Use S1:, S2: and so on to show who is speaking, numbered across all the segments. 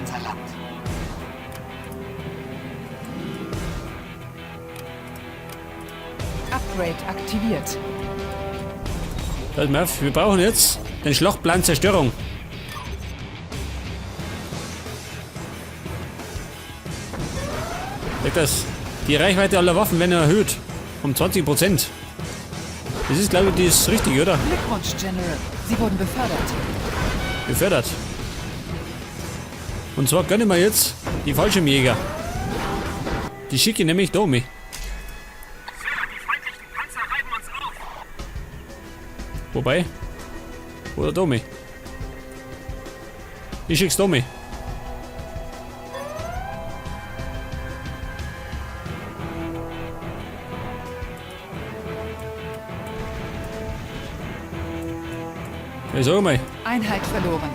S1: unser Land.
S2: Upgrade aktiviert.
S3: Pass mal auf, wir brauchen jetzt den Schlachtplan Zerstörung. Seht das? Die Reichweite aller Waffen werden erhöht. Um 20%. Das ist, glaube ich, das Richtige, oder?
S2: Glückwunsch, General. Sie wurden befördert.
S3: Befördert. Und zwar gönnen wir jetzt die Fallschirmjäger. Die schicke ich nämlich da um mich. Wobei? Oder da um mich? Ich schick's da um mich. Ja, sag mal,
S2: Einheit verloren.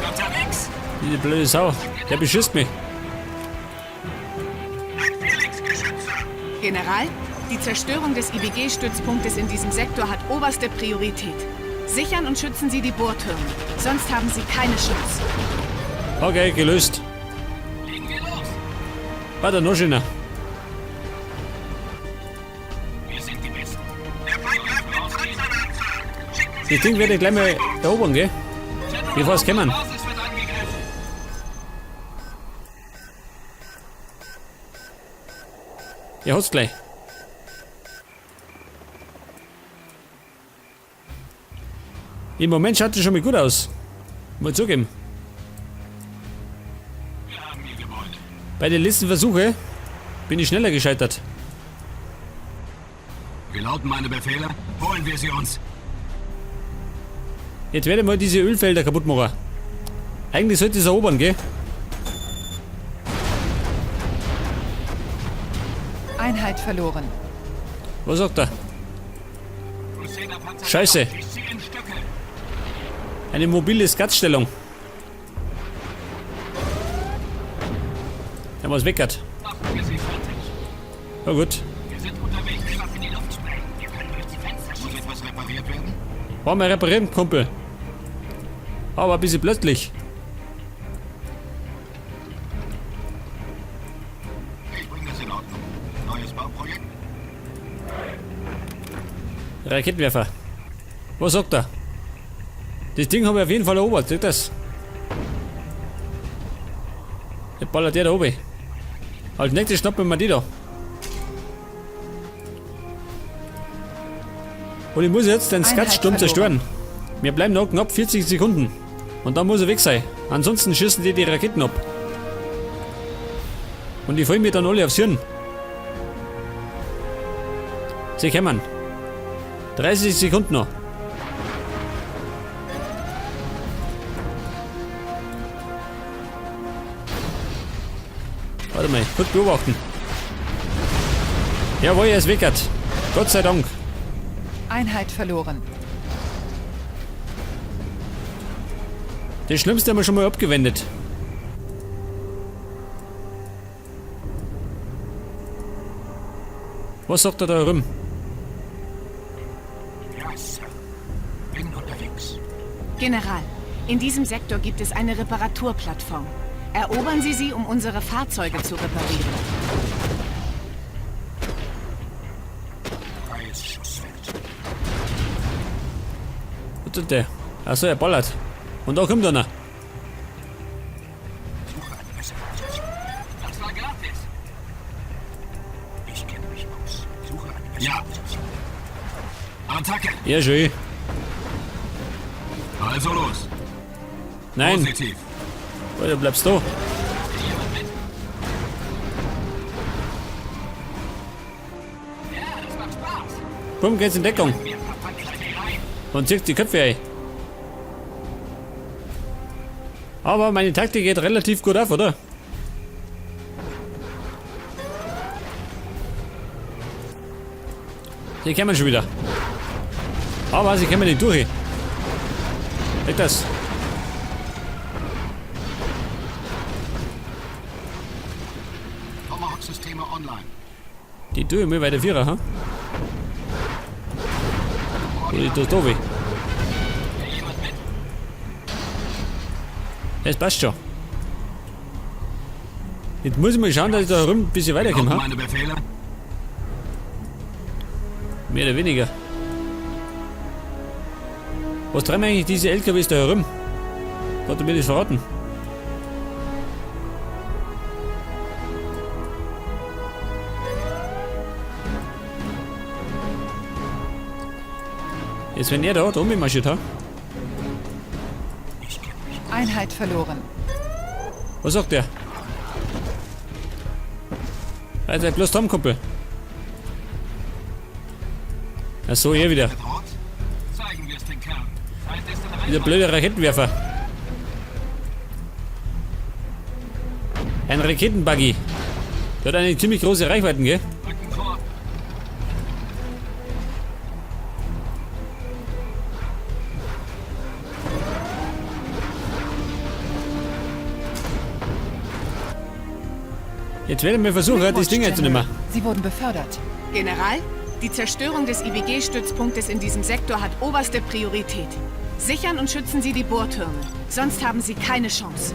S1: Unterwegs.
S3: diese blöde Sau, der beschießt mich.
S4: General, die Zerstörung des IBG-Stützpunktes in diesem Sektor hat oberste Priorität. Sichern und schützen Sie die Bohrtürme, sonst haben Sie keine Chance.
S3: Okay, gelöst.
S1: Legen wir los.
S3: Warte, noch schöner.
S1: Wir sind die Besten. Der Feind greift mit Panzern an. Schicken Sie
S3: Das Ding werde ich gleich mal erobern, gell? Bevor es kommen.
S1: Basis wird angegriffen.
S3: Ihr hat's gleich. Im Moment schaut das schon mal gut aus. Mal zugeben.
S1: Wir haben ihr Gebäude.
S3: Bei den letzten Versuchen bin ich schneller gescheitert.
S1: Wie lauten meine Befehle? Holen wir sie uns.
S3: Jetzt werde ich mal diese Ölfelder kaputt machen. Eigentlich sollte ich es erobern, gell?
S2: Einheit verloren.
S3: Was sagt er?
S1: Crusader-Panzer
S3: Scheiße.
S1: ich sie in Stücke.
S3: Eine mobile Skatstellung. Haben wir es weggert.
S1: Machen wir sie fertig.
S3: Na gut.
S1: Wir sind unterwegs. Die Waffe in die Luft sprengen. Wir können durch die Fenster schießen. Muss etwas repariert werden?
S3: Wollen wir reparieren, Kumpel? Aber ein bisschen plötzlich.
S1: Ich bringe das in Ordnung. Neues Bauprojekt?
S3: Raketenwerfer. Was sagt er? Das Ding habe ich auf jeden Fall erobert. Seht das? Jetzt ballert der da oben. Als nächstes schnappen wir die da. Und ich muss jetzt den
S2: Einheit
S3: Skatsturm zerstören.
S2: verloren.
S3: Wir bleiben noch knapp 40 Sekunden. Und dann muss er weg sein. Ansonsten schießen die Raketen ab. Und die fallen mir dann alle aufs Hirn. Sie kommen. 30 Sekunden noch. Warte mal, gut beobachten. Jawohl, er ist weggert. Gott sei Dank.
S2: Einheit verloren.
S3: Das Schlimmste haben wir schon mal abgewendet. Was sagt er da rum?
S1: Ja, Sir. Bin unterwegs.
S4: General, in diesem Sektor gibt es eine Reparaturplattform. Erobern Sie sie, um unsere Fahrzeuge zu reparieren.
S1: Freies Schussfeld.
S3: Was tut der? Achso, er ballert. Und da kommt einer.
S1: Suche eine bessere Position. Das war gratis. Ich kenne mich aus. Suche eine bessere Position. Attacke.
S3: Ja, schön.
S1: Also los.
S3: Nein,
S1: Positiv.
S3: du bleibst da.
S1: Ja, das macht Spaß.
S3: Bumm, geht's in Deckung.
S1: Wir verpacken rein.
S3: Und zieht die Köpfe ein. Aber meine Taktik geht relativ gut auf, oder? Sie kommen schon wieder. Aber sie kommen nicht durch. Weg das.
S1: Tomahawk-Systeme online.
S3: Die tue ich mir bei der Vierer, ha? Oder die tust du weh. Das passt schon. Jetzt muss ich mal schauen, dass ich da rum ein bisschen weiterkomme.
S1: Lauten
S3: Ha?
S1: meine Befehle?
S3: Mehr oder weniger. Was treiben eigentlich diese LKWs da herum? Hat er mir das verraten? Jetzt wenn er da rummarschiert hat.
S2: Einheit verloren.
S3: Was sagt der? Also bloß Tom, Kumpel. Ach so, er wieder.
S1: Dort? Zeigen wir es den Kerl. Feind ist in
S3: Dieser
S1: Reichweite.
S3: blöde Raketenwerfer. Ein Raketenbuggy. Der hat eine ziemlich große Reichweite, gell?
S1: Rücken vor.
S3: Jetzt werden wir versuchen, das Ding einzunehmen.
S2: Sie wurden befördert.
S4: General, die Zerstörung des IBG-Stützpunktes in diesem Sektor hat oberste Priorität. Sichern und schützen Sie die Bohrtürme. Sonst haben Sie keine Chance.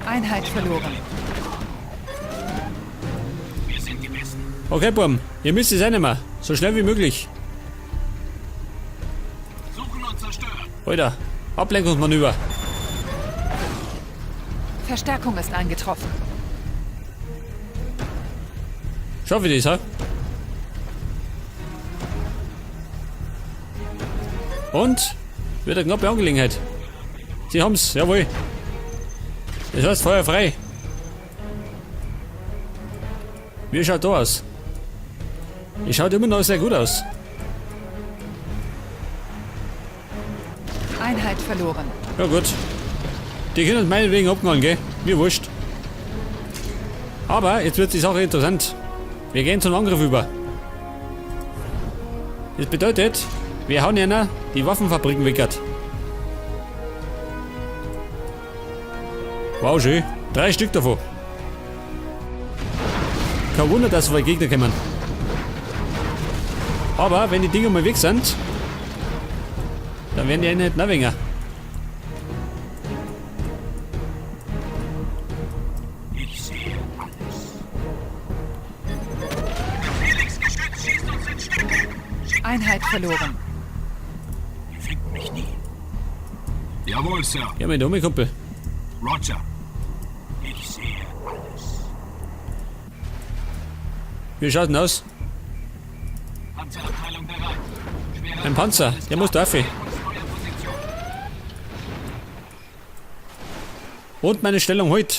S2: Einheit verloren.
S1: Wir sind die Besten.
S3: Okay, Burm, ihr müsst es einnehmen. So schnell wie möglich.
S1: Suchen und zerstören.
S3: Alter, Ablenkungsmanöver.
S2: Verstärkung ist eingetroffen.
S3: Schaffe ich das, ha? Und? Wird eine knappe Angelegenheit. Sie haben's, jawohl. Das heißt Feuer frei. Wie schaut da aus? Es schaut immer noch sehr gut aus.
S2: Einheit verloren.
S3: Ja gut. Die können uns meinetwegen abgehauen, gell? Mir wurscht. Aber jetzt wird die Sache interessant. Wir gehen zum Angriff über. Das bedeutet, wir hauen einer die Waffenfabriken weggert. Wow, schön. 3 Stück davon. Kein Wunder, dass so viele Gegner kommen. Aber wenn die Dinger mal weg sind, dann werden die nicht noch weniger.
S1: Ich sehe alles. Felix-Geschütz schießt uns in Stücke.
S2: Einheit verloren.
S1: Ihr findet mich nie. Jawohl, Sir.
S3: Ja, mein Dumme Kumpel.
S1: Roger. Ich sehe alles.
S3: Wie schaut denn aus?
S1: Panzerabteilung bereit. Schwere
S3: Ein Panzer, der muss da rauf.
S1: Steuerposition.
S3: Und meine Stellung heute.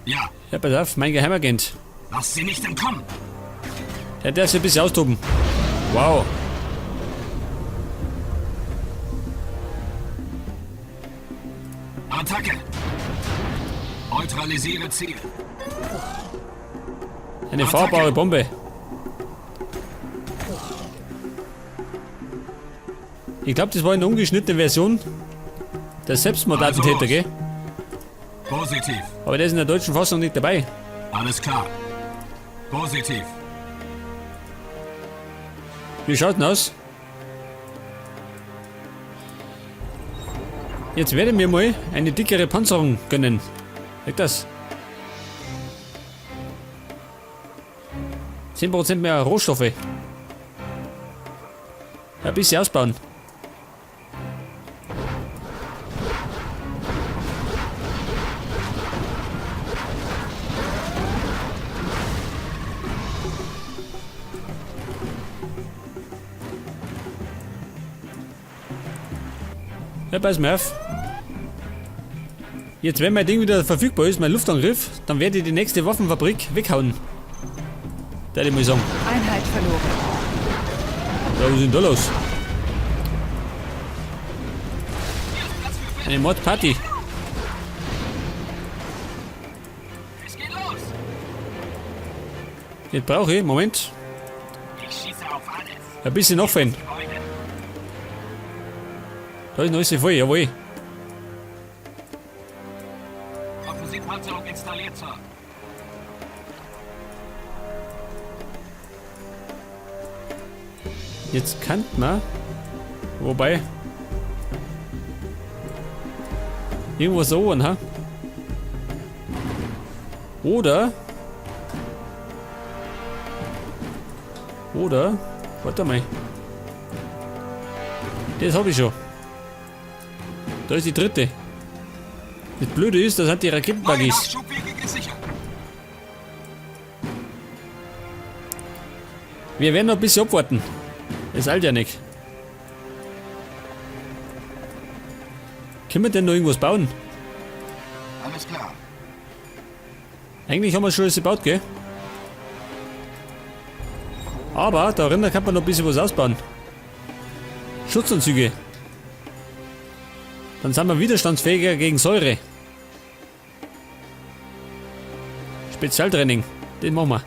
S1: Ja,
S3: Ja, pass auf, mein Geheimagent.
S1: lass sie nicht entkommen.
S3: Der darf sich ein bisschen austoben. Wow.
S1: Attacke. Neutralisiere Ziel.
S3: Eine fahrbare Bombe. Ich glaube, das war eine ungeschnittene Version der Selbstmordattentäter, gell?
S1: Positiv.
S3: Aber der ist in der deutschen Fassung nicht dabei.
S1: Alles klar. Positiv.
S3: Wie schaut denn aus? Jetzt werden wir mal eine dickere Panzerung gönnen. Seht das? 10% mehr Rohstoffe. Ein bisschen ausbauen. Ja, pass mal auf. Jetzt, wenn mein Ding wieder verfügbar ist, mein Luftangriff, dann werde ich die nächste Waffenfabrik weghauen. Da ich mal sagen.
S2: Einheit verloren.
S3: Ja, was ist denn da los? Eine Mordparty.
S1: Es geht los.
S3: Jetzt brauche ich, Moment,
S1: Ich schieße auf alles.
S3: ein bisschen nachfallen.
S1: Gebäude.
S3: Da ist noch alles voll, jawohl.
S1: Offensivpanzerung installiert, Sir.
S3: Jetzt kann man. Wobei. Irgendwo so, ha? Oder. Warte mal. Das habe ich schon. Da ist die dritte. Das Blöde ist, das hat die
S1: Neue
S3: Raketenbuggies.
S1: Nachschubwege gesichert.
S3: Wir werden noch ein bisschen abwarten. Das eilt ja nicht. Können wir denn noch irgendwas bauen?
S1: Alles klar.
S3: Eigentlich haben wir schon alles gebaut, gell? Aber darin kann man noch ein bisschen was ausbauen. Schutzanzüge. Dann sind wir widerstandsfähiger gegen Säure. Spezialtraining. Den machen wir.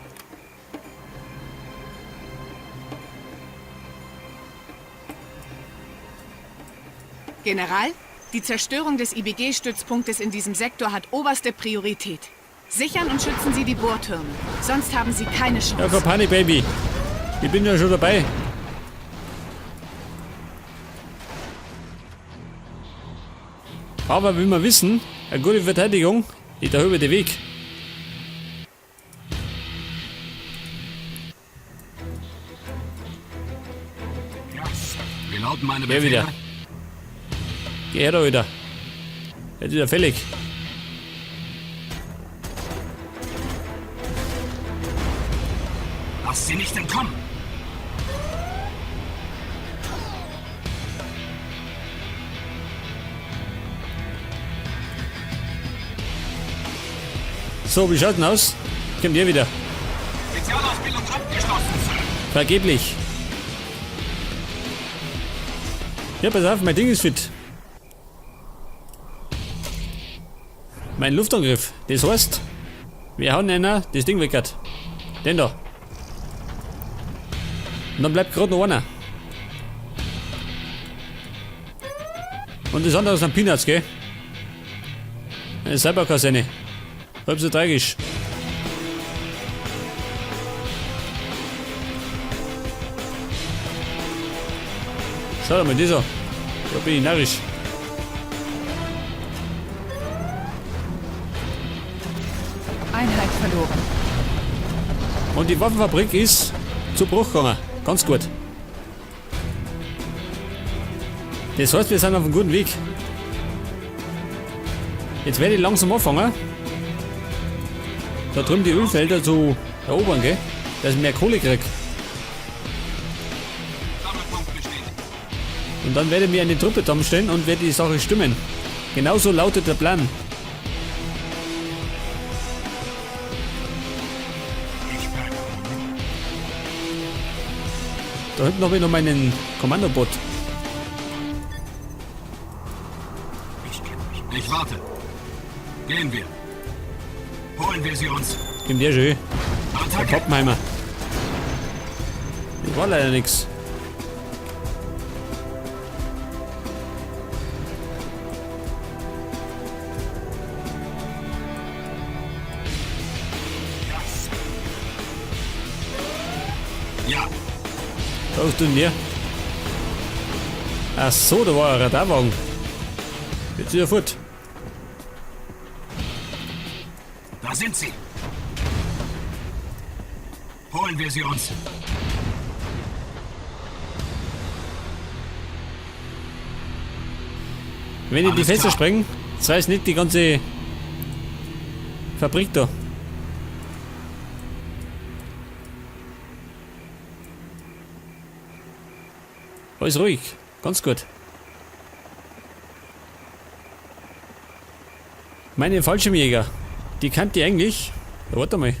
S4: General, die Zerstörung des IBG-Stützpunktes in diesem Sektor hat oberste Priorität. Sichern und schützen Sie die Bohrtürme. Sonst haben Sie keine Chance.
S3: Ja, keine Panik, Baby. Ich bin ja schon dabei. Aber wie wir wissen, eine gute Verteidigung ist der halbe Weg.
S1: Wir lauten meine
S3: Wer
S1: Befehle.
S3: wieder? Geh her da wieder. Jetzt wieder fällig.
S1: Lass sie nicht entkommen.
S3: So, wie schaut denn aus? Kommt ihr wieder?
S1: Spezialausbildung abgeschlossen, Sir.
S3: Vergeblich. Ja, pass auf, mein Ding ist fit. Mein Luftangriff. Das heißt, wir hauen einer das Ding weg. Den da. Und dann bleibt gerade noch einer. Und das andere sind Peanuts, gell? Eine Cyberkaserne. Halb so tragisch. Schau mal, dieser. Da bin ich narrisch.
S2: Einheit verloren.
S3: Und die Waffenfabrik ist zu Bruch gegangen. Ganz gut. Das heißt, wir sind auf einem guten Weg. Jetzt werde ich langsam anfangen, da drüben die Ölfelder zu erobern, gell? Dass ich mehr Kohle krieg.
S1: Sammelpunkt bestätigt.
S3: Und dann werde ich mir eine Truppe zusammenstellen und werde die Sache stimmen. Genauso lautet der Plan. Da hinten habe ich noch meinen Kommandobot.
S1: Ich warte. Gehen wir. Holen wir sie uns.
S3: Gibt der schön. Der
S1: Attacke.
S3: Pappenheimer. Das war leider nix.
S1: Ja.
S3: Was hast du denn hier? Ach so, da war ein Radarwagen. Jetzt wieder fort.
S1: Da sind sie. Holen wir sie uns.
S3: Wenn ich die
S1: Alles
S3: Fenster
S1: klar.
S3: sprengen, das heißt nicht die ganze Fabrik da. Alles ruhig, ganz gut. Meine Fallschirmjäger, die kannte ich eigentlich. Ja, warte mal.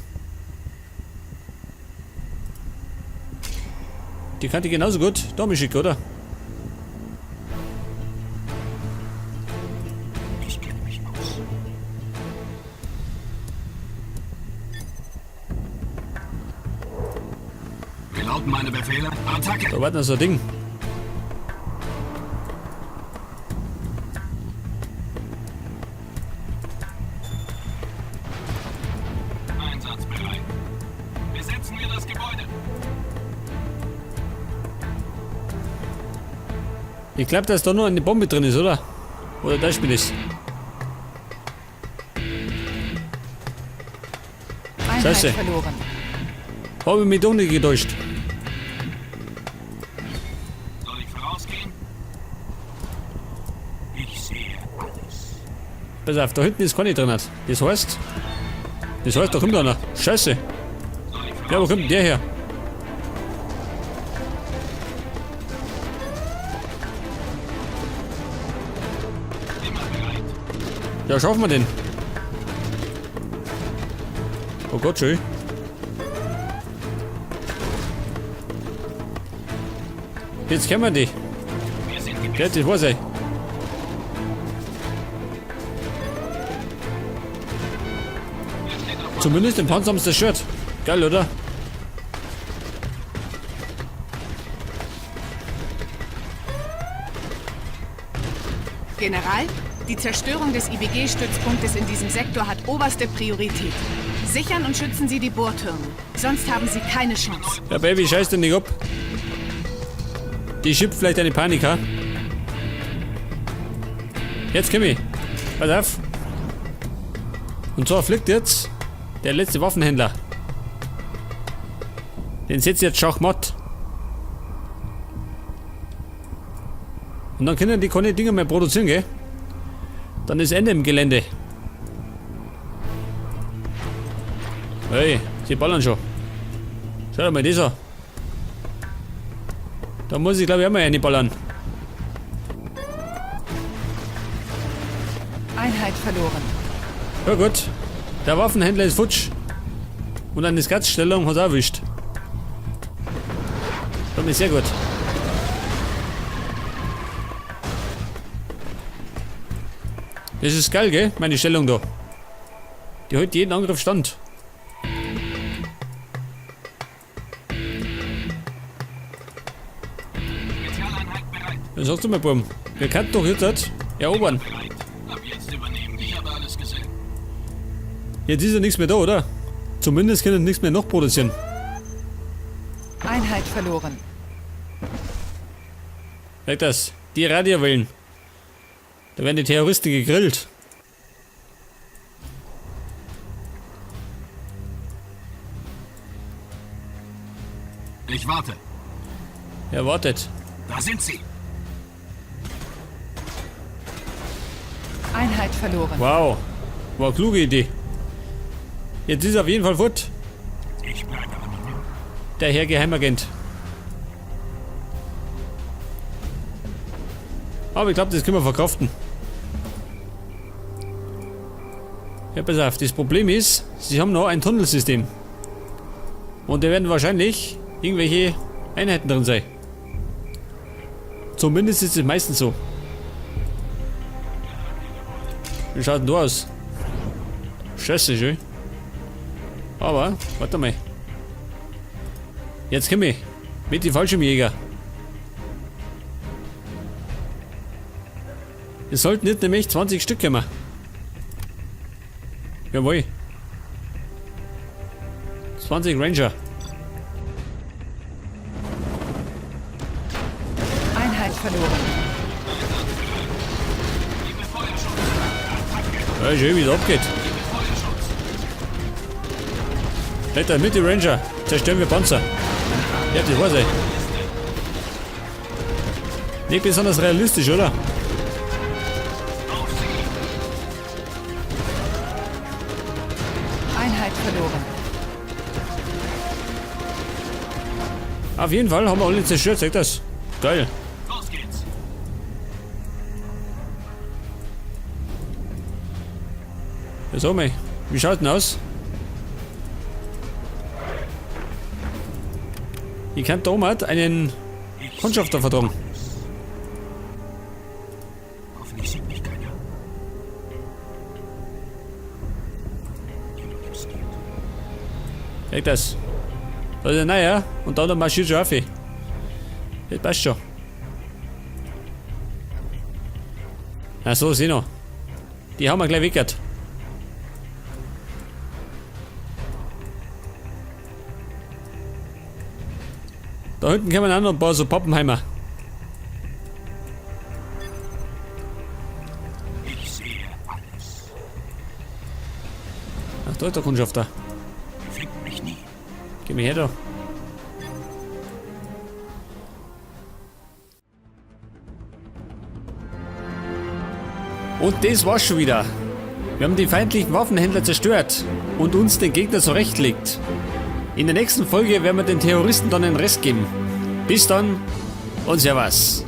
S3: Die kannte ich genauso gut. Da mich schick, oder?
S1: Ich kenne mich aus. Wir lauten meine Befehle. Attacke.
S3: Da war noch so ein Ding.
S1: Einsatzbereit. Besetzen wir das Gebäude.
S3: Ich glaube, dass da nur eine Bombe drin ist, oder? Oder das Spiel ist.
S2: Einheit
S3: Scheiße.
S2: verloren.
S3: Habe ich mich doch nicht getäuscht.
S1: Soll ich vorausgehen? Ich sehe alles.
S3: Pass auf, da hinten ist keine drin. Das heißt, da kommt einer. Scheiße. Ja, wo kommt denn der her? Ja, schaffen wir den. Oh Gott, schön. Jetzt kennen wir die.
S1: Wir sind die
S3: Ja, das weiß ich. Zumindest den Panzer haben sie zerstört. Geil, oder?
S4: General, die Zerstörung des IBG-Stützpunktes in diesem Sektor hat oberste Priorität. Sichern und schützen Sie die Bohrtürme. Sonst haben Sie keine Chance.
S3: Ja, Baby, scheiß denn nicht ab. Die schiebt vielleicht eine Panik, ha? Jetzt komm ich. Pass auf. Und zwar fliegt jetzt der letzte Waffenhändler. Den setzt jetzt Schachmatt. Und dann können die keine Dinger mehr produzieren, gell? Dann ist Ende im Gelände. Hey, sie ballern schon. Schau dir mal das an. Da muss ich glaube ich auch mal reinballern.
S2: Einheit verloren.
S3: Ja gut. Der Waffenhändler ist futsch. Und eine Skatzstellung hat er erwischt. Das ist sehr gut. Das ist geil, gell? Meine Stellung da. Die hält jeden Angriff stand.
S1: Spezialeinheit bereit.
S3: Was sagst du, mein Buben? Wir könnten doch jetzt erobern.
S1: Bereit. Ab jetzt übernehmen. Ich habe alles gesehen.
S3: Jetzt ist ja nichts mehr da, oder? Zumindest können nichts mehr noch produzieren.
S2: Einheit verloren.
S3: Merkt das? Die Radiowellen. Da werden die Terroristen gegrillt.
S1: Ich warte.
S3: Er wartet.
S1: Da sind sie.
S2: Einheit verloren.
S3: Wow. War eine kluge Idee. Jetzt ist er auf jeden Fall fort.
S1: Ich bleibe anonym.
S3: Der Herr Geheimagent. Aber ich glaube, das können wir verkraften. Ja, pass auf. Das Problem ist, sie haben noch ein Tunnelsystem. Und da werden wahrscheinlich irgendwelche Einheiten drin sein. Zumindest ist es meistens so. Wie schaut denn du aus? Scheiße, schön. Aber, warte mal. Jetzt komm ich. Mit den Fallschirmjäger. Es sollten nicht nämlich 20 Stück kommen. Jawohl. 20 Ranger.
S2: Einheit verloren.
S3: Ja, schön, wie es abgeht. Blätter mit die Ranger. Zerstören wir Panzer. Ja, das weiß ich. Nicht besonders realistisch, oder?
S2: Einheit verloren.
S3: Auf jeden Fall haben wir alle zerstört, sagt das. Geil.
S1: Los geht's.
S3: Ja, sag mal, wie schaut denn aus? Ich kann da oben einen Kundschafter vertragen.
S1: Hoffentlich sieht mich keiner.
S3: Sagt das. Da ist ein neuer und da marschiert schon auf. Das passt schon. Ach so, sieh noch. Die haben wir gleich weggehört. Da hinten kommen auch noch ein paar so Pappenheimer. Ach, da ist der Kundschafter.
S1: Die finden mich nie.
S3: Geh mir her da. Und das war's schon wieder. Wir haben die feindlichen Waffenhändler zerstört und uns den Gegner zurechtgelegt. In der nächsten Folge werden wir den Terroristen dann den Rest geben. Bis dann und Servus.